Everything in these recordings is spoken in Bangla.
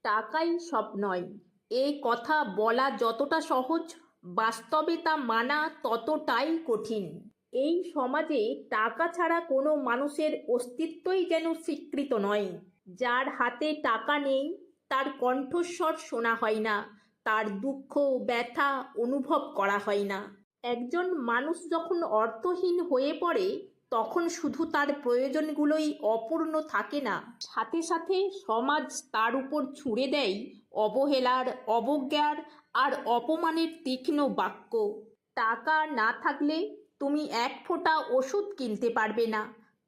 টাকাই সব নয়, এই কথা বলা যতটা সহজ, বাস্তবে তা মানা ততটাই কঠিন। এই সমাজে টাকা ছাড়া কোনো মানুষের অস্তিত্বই যেন স্বীকৃত নয়। যার হাতে টাকা নেই তার কণ্ঠস্বর শোনা হয় না, তার দুঃখ ব্যথা অনুভব করা হয় না। একজন মানুষ যখন অর্থহীন হয়ে পড়ে তখন শুধু তার প্রয়োজনগুলোই অপূর্ণ থাকে না, সাথে সাথে সমাজ তার উপর ছুঁড়ে দেয় অবহেলার, অবজ্ঞার আর অপমানের তীক্ষ্ণ বাক্য। টাকা না থাকলে তুমি এক ফোঁটা ওষুধ কিনতে পারবে না,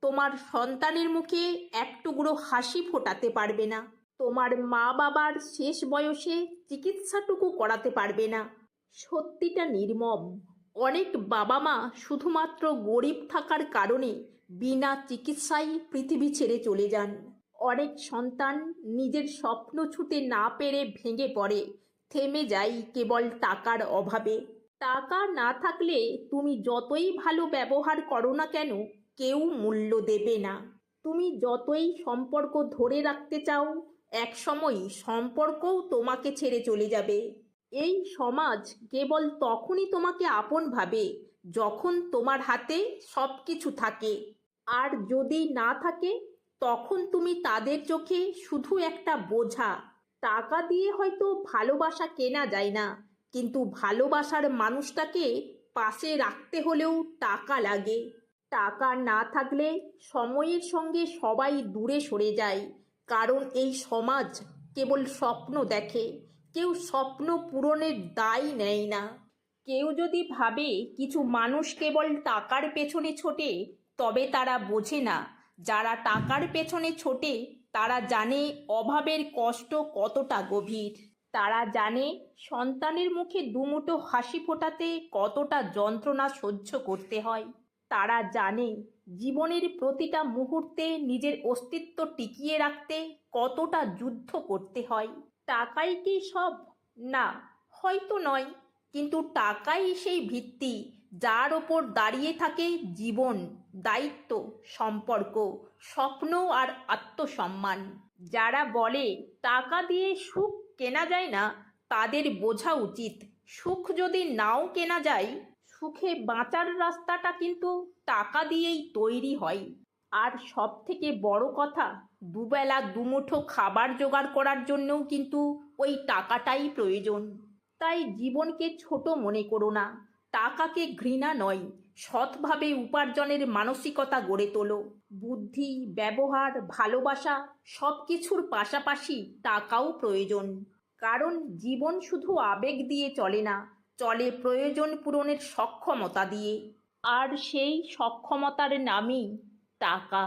তোমার সন্তানের মুখে এক টুকরো হাসি ফোটাতে পারবে না, তোমার মা বাবার শেষ বয়সে চিকিৎসাটুকু করাতে পারবে না। সত্যিটা নির্মম। অনেক বাবা মা শুধুমাত্র গরিব থাকার কারণে বিনা চিকিৎসায় পৃথিবী ছেড়ে চলে যান। অনেক সন্তান নিজের স্বপ্ন ছুঁতে না পেরে ভেঙে পড়ে, থেমে যায় কেবল টাকার অভাবে। টাকা না থাকলে তুমি যতই ভালো ব্যবহার করো না কেন, কেউ মূল্য দেবে না। তুমি যতই সম্পর্ক ধরে রাখতে চাও, একসময় সম্পর্কও তোমাকে ছেড়ে চলে যাবে। এই সমাজ কেবল তখনই তোমাকে আপন ভাবে যখন তোমার হাতে সব কিছু থাকে, আর যদি না থাকে তখন তুমি তাদের চোখে শুধু একটা বোঝা। টাকা দিয়ে হয়তো ভালোবাসা কেনা যায় না, কিন্তু ভালোবাসার মানুষটাকে পাশে রাখতে হলেও টাকা লাগে। টাকা না থাকলে সময়ের সঙ্গে সবাই দূরে সরে যায়, কারণ এই সমাজ কেবল স্বপ্ন দেখে, কেউ স্বপ্ন পূরণের দায় নেয় না। কেউ যদি ভাবে কিছু মানুষ কেবল টাকার পেছনে ছোটে, তবে তারা বোঝে না, যারা টাকার পেছনে ছোটে তারা জানে অভাবের কষ্ট কতটা গভীর। তারা জানে সন্তানের মুখে দুমুঠো হাসি ফোটাতে কতটা যন্ত্রণা সহ্য করতে হয়। তারা জানে জীবনের প্রতিটা মুহূর্তে নিজের অস্তিত্ব টিকিয়ে রাখতে কতটা যুদ্ধ করতে হয়। টাকাই কি সব? না, হয়তো নয়, কিন্তু টাকাই সেই ভিত্তি যার ওপর দাঁড়িয়ে থাকে জীবন, দায়িত্ব, সম্পর্ক, স্বপ্ন আর আত্মসম্মান। যারা বলে টাকা দিয়ে সুখ কেনা যায় না, তাদের বোঝা উচিত সুখ যদি নাও কেনা যায়, সুখে বাঁচার রাস্তাটা কিন্তু টাকা দিয়েই তৈরি হয়। আর সব থেকে বড় কথা, দুবেলা দুমুঠো খাবার জোগাড় করার জন্যও কিন্তু ওই টাকাটাই প্রয়োজন। তাই জীবনকে ছোট মনে করো না, টাকাকে ঘৃণা নয়, সৎভাবে উপার্জনের মানসিকতা গড়ে তোলো। বুদ্ধি, ব্যবহার, ভালোবাসা সব কিছুর পাশাপাশি টাকাও প্রয়োজন। কারণ জীবন শুধু আবেগ দিয়ে চলে না, চলে প্রয়োজন পূরণের সক্ষমতা দিয়ে। আর সেই সক্ষমতার নামই টাকা।